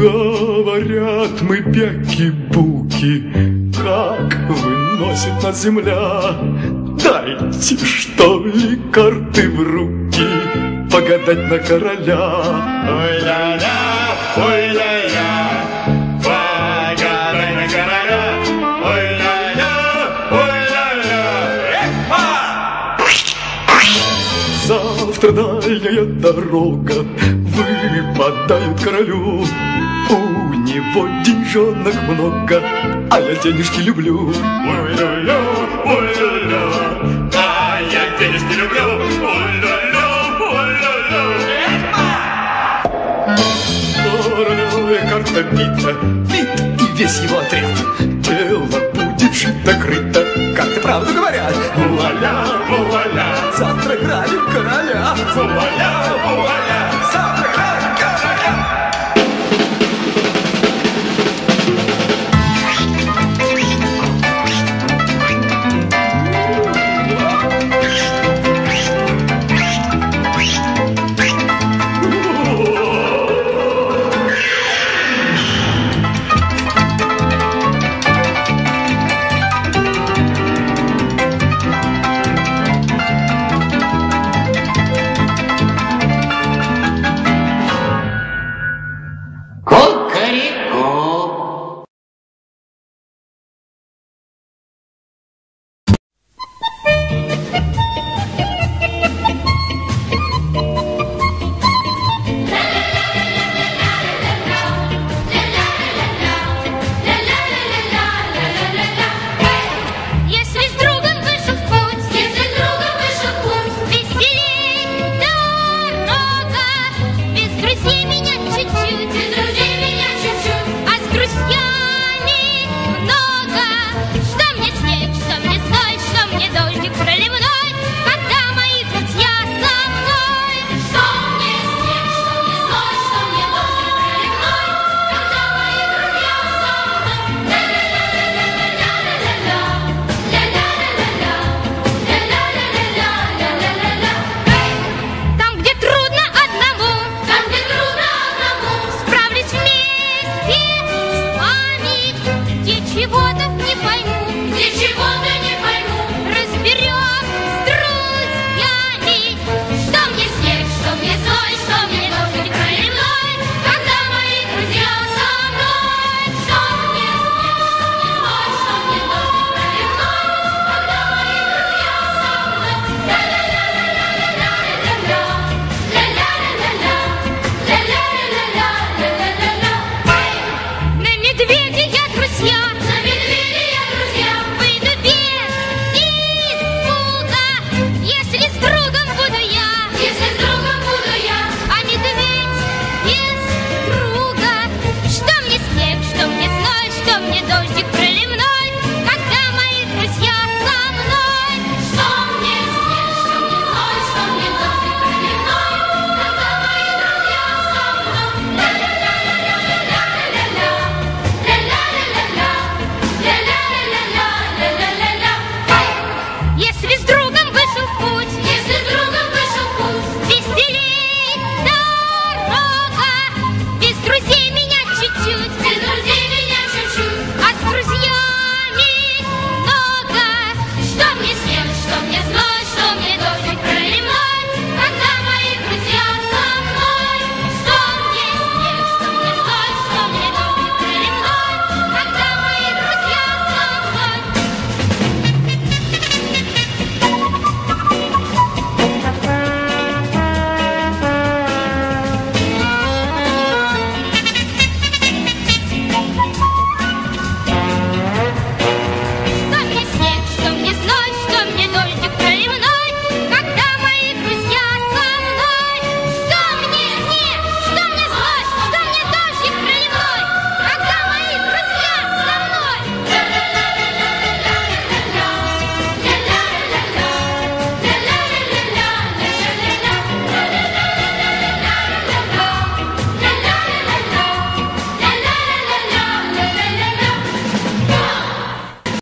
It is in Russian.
Говорят, мы бяки-буки, как выносит нас земля. Дайте, что ли, карты в руки, погадать на короля. Ой-ля-ля, ой-ля-ля, погадай на короля. Ой-ля-ля, ой-ля-ля, Завтра дальняя дорога выпадает королю. У него деньжонок много, а я денежки люблю. Ой-ля-ля, ой-ля-ля, а я денежки люблю. Ой-ля-ля, ой-ля-ля. Королевая карта бита, бит и весь его отряд. Дело будет шито-крыто, карты правду говорят. Вуаля, вуаля, Завтра грабим короля. вуаля, вуаля.